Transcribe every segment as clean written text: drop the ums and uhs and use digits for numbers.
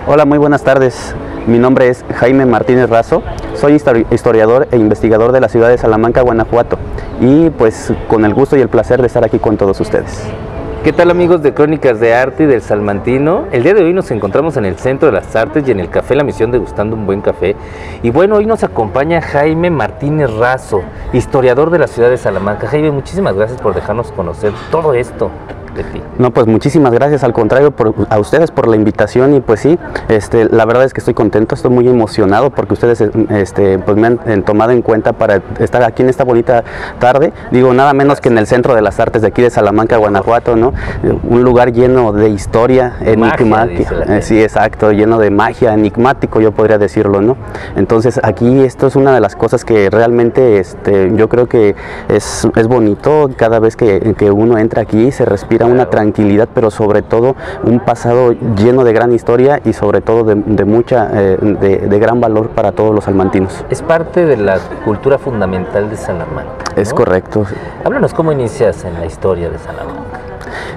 Hola, muy buenas tardes. Mi nombre es Jaime Martínez Razo. Soy historiador e investigador de la ciudad de Salamanca, Guanajuato. Y pues con el gusto y el placer de estar aquí con todos ustedes. ¿Qué tal, amigos de Crónicas de Arte y del Salmantino? El día de hoy nos encontramos en el Centro de las Artes y en el Café La Misión degustando un buen café. Y bueno, hoy nos acompaña Jaime Martínez Razo, historiador de la ciudad de Salamanca. Jaime, muchísimas gracias por dejarnos conocer todo esto de ti. No, pues muchísimas gracias, al contrario, a ustedes por la invitación. Y pues sí, la verdad es que estoy contento, estoy muy emocionado porque ustedes pues me han tomado en cuenta para estar aquí en esta bonita tarde. Digo, nada menos que en el Centro de las Artes de aquí de Salamanca, Guanajuato, ¿no? Un lugar lleno de historia, enigmático. Sí, exacto, lleno de magia, enigmático, yo podría decirlo, ¿no? Entonces aquí esto es una de las cosas que realmente yo creo que es bonito. Cada vez que uno entra aquí se respira una tranquilidad, pero sobre todo un pasado lleno de gran historia y sobre todo de gran valor para todos los salmantinos. Es parte de la cultura fundamental de Salamanca, ¿no? Es correcto. Háblanos cómo inicias en la historia de Salamanca.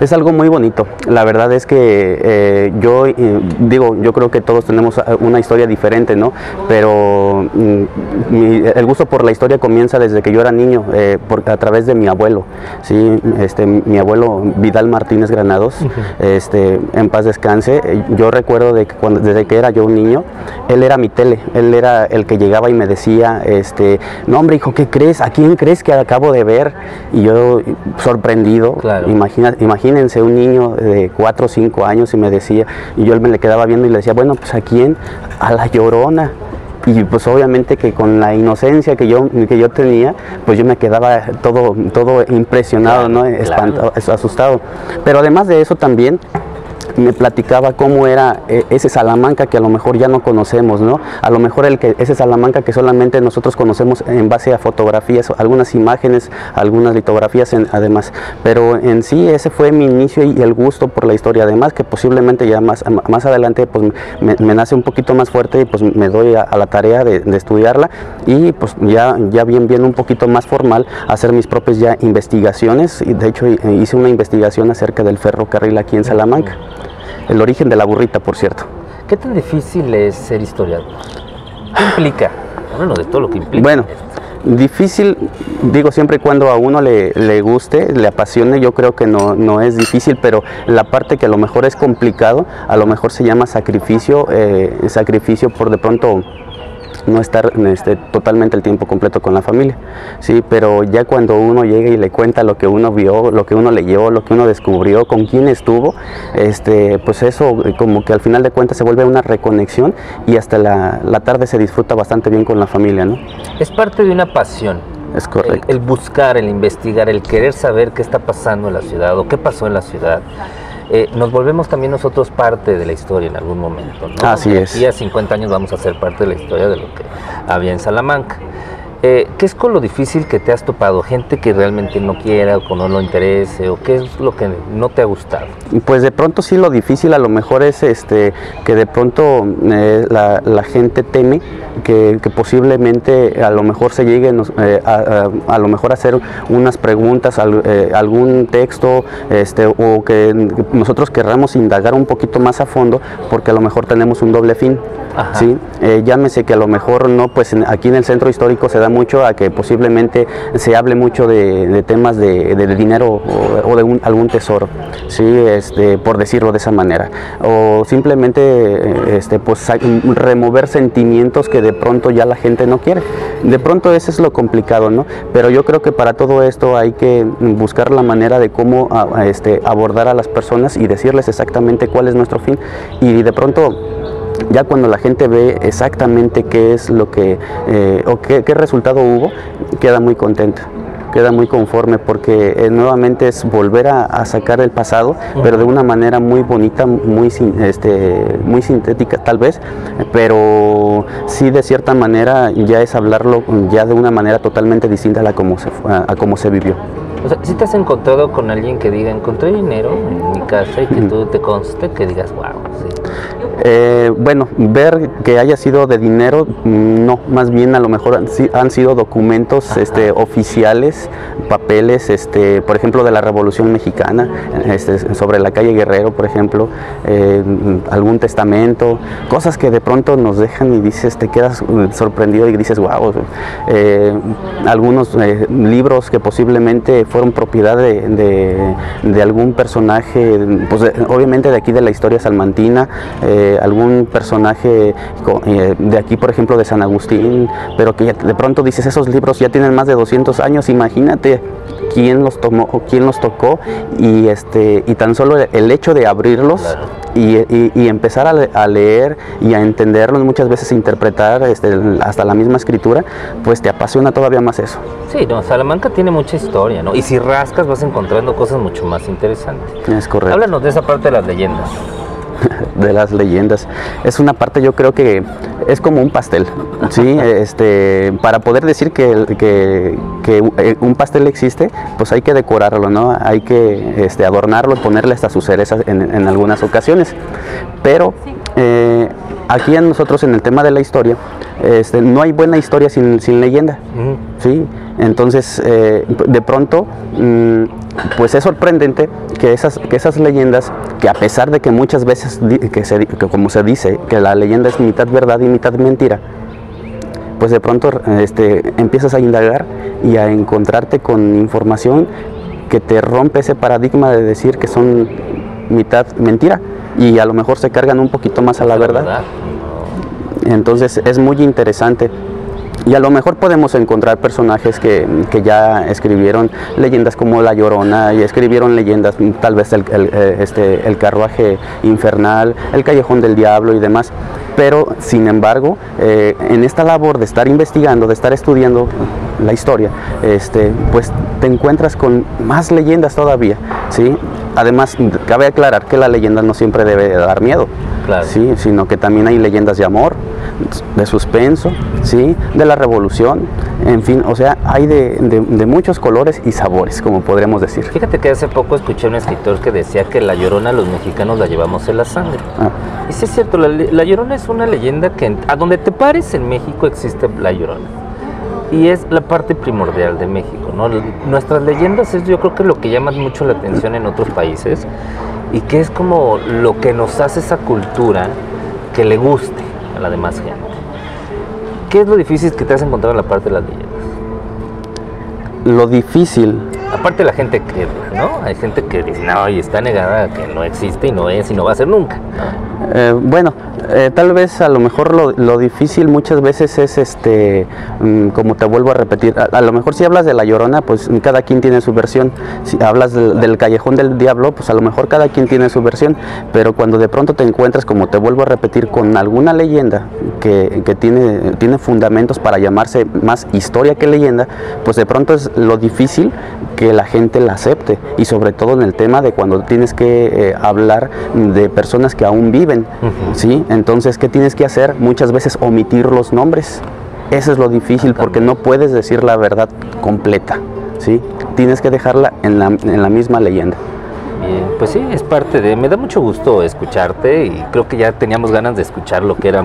Es algo muy bonito. La verdad es que yo creo que todos tenemos una historia diferente, ¿no? Pero el gusto por la historia comienza desde que yo era niño, a través de mi abuelo, ¿sí? Mi abuelo Vidal Martínez Granados, en paz descanse. Yo recuerdo desde que era yo un niño, él era mi tele, él era el que llegaba y me decía, no hombre hijo, ¿qué crees? ¿A quién crees que acabo de ver? Y yo sorprendido, claro. Imagínense un niño de 4 o 5 años y me decía, y yo me le quedaba viendo y le decía, bueno, pues ¿a quién? A La Llorona. Y pues obviamente que con la inocencia que yo tenía, pues yo me quedaba todo impresionado, ¿no? Espantado, asustado. Pero además de eso también me platicaba cómo era ese Salamanca que a lo mejor ya no conocemos, ¿no? A lo mejor ese Salamanca que solamente nosotros conocemos en base a fotografías, algunas imágenes, algunas litografías además. Pero en sí ese fue mi inicio y el gusto por la historia. Además que posiblemente ya más adelante pues me nace un poquito más fuerte y pues me doy a la tarea de estudiarla y pues ya bien un poquito más formal hacer mis propias ya investigaciones. Y de hecho hice una investigación acerca del ferrocarril aquí en Salamanca. El origen de la burrita, por cierto. ¿Qué tan difícil es ser historiador? ¿Qué implica? Háblanos de todo lo que implica. Bueno, difícil, digo, siempre y cuando a uno le guste, le apasione, yo creo que no es difícil, pero la parte que a lo mejor es complicado, a lo mejor se llama sacrificio, sacrificio por de pronto no estar totalmente el tiempo completo con la familia, sí, pero ya cuando uno llega y le cuenta lo que uno vio, lo que uno leyó, lo que uno descubrió, con quién estuvo, pues eso como que al final de cuentas se vuelve una reconexión y hasta la tarde se disfruta bastante bien con la familia, ¿no? Es parte de una pasión. Es correcto. El buscar, el investigar, el querer saber qué está pasando en la ciudad o qué pasó en la ciudad. Nos volvemos también nosotros parte de la historia en algún momento, ¿no? Así es. Y a 50 años vamos a ser parte de la historia de lo que había en Salamanca. ¿Qué es con lo difícil que te has topado? ¿Gente que realmente no quiera o que no lo interese? ¿O qué es lo que no te ha gustado? Pues de pronto sí, lo difícil a lo mejor es que de pronto la gente teme que posiblemente a lo mejor se lleguen a lo mejor a hacer unas preguntas, algún texto, o que nosotros querramos indagar un poquito más a fondo porque a lo mejor tenemos un doble fin. ¿Sí? Llámese que a lo mejor no, pues aquí en el centro histórico se da mucho a que posiblemente se hable mucho de temas de dinero o de algún tesoro, ¿sí? Por decirlo de esa manera, o simplemente pues remover sentimientos que de pronto ya la gente no quiere. De pronto eso es lo complicado, ¿no? Pero yo creo que para todo esto hay que buscar la manera de cómo abordar a las personas y decirles exactamente cuál es nuestro fin, y de pronto ya cuando la gente ve exactamente qué es lo que o qué resultado hubo, queda muy contenta, queda muy conforme, porque nuevamente es volver a sacar el pasado, pero de una manera muy bonita, muy sintética tal vez, pero sí de cierta manera ya es hablarlo ya de una manera totalmente distinta a cómo se vivió. O sea, ¿sí te has encontrado con alguien que diga, encontré dinero en mi casa y que tú te conste que digas, wow? Sí. Bueno, ver que haya sido de dinero, no, más bien a lo mejor han sido documentos oficiales, papeles, por ejemplo, de la Revolución Mexicana, sobre la calle Guerrero, por ejemplo, algún testamento, cosas que de pronto nos dejan y dices, te quedas sorprendido y dices, wow, algunos libros que posiblemente fueron propiedad de algún personaje, pues obviamente de aquí de la historia salmantina, algún personaje de aquí, por ejemplo, de San Agustín, pero que de pronto dices, esos libros ya tienen más de 200 años, imagínate quién los tomó, quién los tocó, y tan solo el hecho de abrirlos, claro, y empezar a leer y a entenderlos, muchas veces interpretar hasta la misma escritura, pues te apasiona todavía más eso. Sí, no, Salamanca tiene mucha historia, ¿no? Y si rascas vas encontrando cosas mucho más interesantes. Es correcto. Háblanos de esa parte de las leyendas. De las leyendas, es una parte, yo creo que es como un pastel, ¿sí? Para poder decir que un pastel existe, pues hay que decorarlo, ¿no? Hay que adornarlo, ponerle hasta sus cerezas en algunas ocasiones, pero aquí nosotros en el tema de la historia, no hay buena historia sin leyenda, ¿sí? Entonces, de pronto, pues es sorprendente que esas leyendas, que a pesar de que muchas veces, como se dice, que la leyenda es mitad verdad y mitad mentira, pues de pronto empiezas a indagar y a encontrarte con información que te rompe ese paradigma de decir que son mitad mentira, y a lo mejor se cargan un poquito más a la verdad. Entonces es muy interesante. Y a lo mejor podemos encontrar personajes que ya escribieron leyendas como La Llorona, y escribieron leyendas, tal vez el carruaje infernal, el callejón del diablo y demás. Pero, sin embargo, en esta labor de estar investigando, de estar estudiando la historia, pues te encuentras con más leyendas todavía, ¿sí? Además, cabe aclarar que la leyenda no siempre debe dar miedo, claro, ¿sí? Sino que también hay leyendas de amor, de suspenso, ¿sí? De la revolución, en fin, o sea, hay de muchos colores y sabores, como podremos decir. Fíjate que hace poco escuché a un escritor que decía que La Llorona los mexicanos la llevamos en la sangre. Y sí es cierto, la Llorona es una leyenda que a donde te pares en México existe La Llorona. Y es la parte primordial de México, ¿no? Nuestras leyendas es, yo creo, que lo que llama mucho la atención en otros países, y que es como lo que nos hace esa cultura que le guste a la demás gente. ¿Qué es lo difícil que te has encontrado en la parte de las leyendas? Lo difícil... Aparte de la gente que, ¿no? Hay gente que dice, no, y está negada, que no existe y no es y no va a ser nunca, ¿no? Bueno, tal vez a lo mejor lo difícil muchas veces es como te vuelvo a repetir, a lo mejor si hablas de La Llorona, pues cada quien tiene su versión. Si hablas del callejón del diablo, pues a lo mejor cada quien tiene su versión, pero cuando de pronto te encuentras, como te vuelvo a repetir, con alguna leyenda que tiene fundamentos para llamarse más historia que leyenda, pues de pronto es lo difícil que la gente la acepte, y sobre todo en el tema de cuando tienes que hablar de personas que aún viven, ¿sí? Entonces, ¿qué tienes que hacer? Muchas veces omitir los nombres. Eso es lo difícil, porque no puedes decir la verdad completa, ¿sí? Tienes que dejarla en la misma leyenda. Bien, pues sí, es parte de... Me da mucho gusto escucharte, y creo que ya teníamos ganas de escuchar lo que era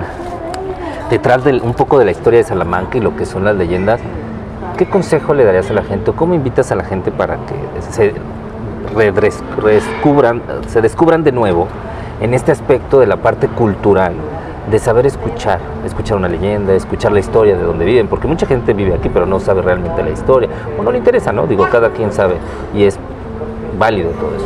detrás un poco de la historia de Salamanca y lo que son las leyendas. ¿Qué consejo le darías a la gente, o cómo invitas a la gente para que se descubran de nuevo en este aspecto de la parte cultural, de saber escuchar una leyenda, escuchar la historia de donde viven? Porque mucha gente vive aquí pero no sabe realmente la historia, o no le interesa, ¿no? Digo, cada quien sabe, y es válido todo eso.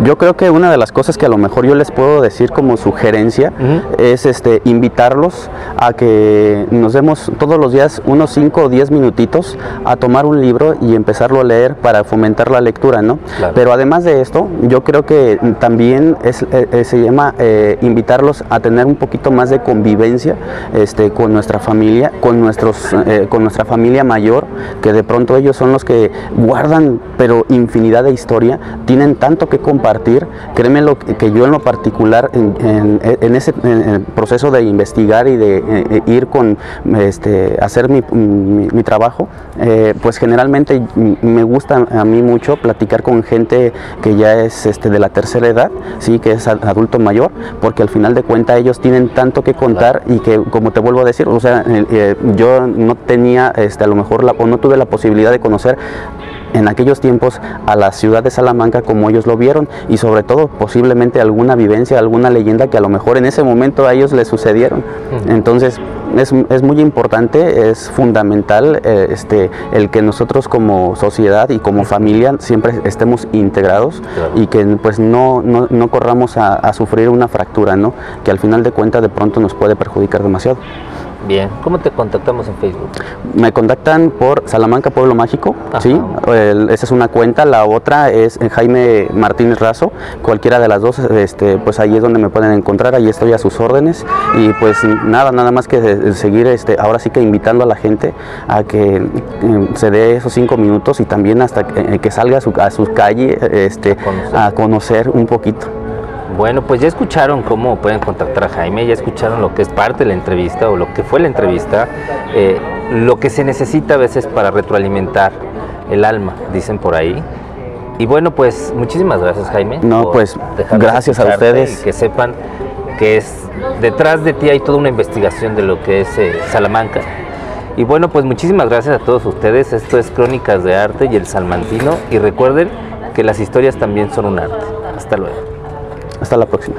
Yo creo que una de las cosas que a lo mejor yo les puedo decir como sugerencia es invitarlos a que nos demos todos los días unos 5 o 10 minutitos a tomar un libro y empezarlo a leer para fomentar la lectura, ¿no? Claro. Pero además de esto, yo creo que también se llama invitarlos a tener un poquito más de convivencia con nuestra familia, con nuestra familia mayor, que de pronto ellos son los que guardan pero infinidad de historia, tienen tanto que compartir. Créeme lo que yo en lo particular, en ese proceso de investigar y de ir con, hacer mi trabajo, pues generalmente me gusta a mí mucho platicar con gente que ya es de la tercera edad, sí, que es adulto mayor, porque al final de cuentas ellos tienen tanto que contar y que, como te vuelvo a decir, o sea, yo no tenía a lo mejor o no tuve la posibilidad de conocer en aquellos tiempos a la ciudad de Salamanca como ellos lo vieron, y sobre todo posiblemente alguna vivencia, alguna leyenda que a lo mejor en ese momento a ellos les sucedieron. Entonces es muy importante, es fundamental el que nosotros como sociedad y como familia siempre estemos integrados, y que pues no corramos a sufrir una fractura, ¿no? Que al final de cuentas de pronto nos puede perjudicar demasiado. Bien, ¿cómo te contactamos en Facebook? Me contactan por Salamanca Pueblo Mágico, ¿sí? Esa es una cuenta. La otra es Jaime Martínez Razo. Cualquiera de las dos, pues ahí es donde me pueden encontrar, ahí estoy a sus órdenes. Y pues nada más que seguir, ahora sí que invitando a la gente a que se dé esos 5 minutos y también hasta que salga a su calle a conocer un poquito. Bueno, pues ya escucharon cómo pueden contactar a Jaime, ya escucharon lo que es parte de la entrevista o lo que fue la entrevista, lo que se necesita a veces para retroalimentar el alma, dicen por ahí. Y bueno, pues muchísimas gracias, Jaime. No, pues gracias a ustedes. Y que sepan que detrás de ti hay toda una investigación de lo que es Salamanca. Y bueno, pues muchísimas gracias a todos ustedes. Esto es Crónicas de Arte y el Salmantino. Y recuerden que las historias también son un arte. Hasta luego. Hasta la próxima.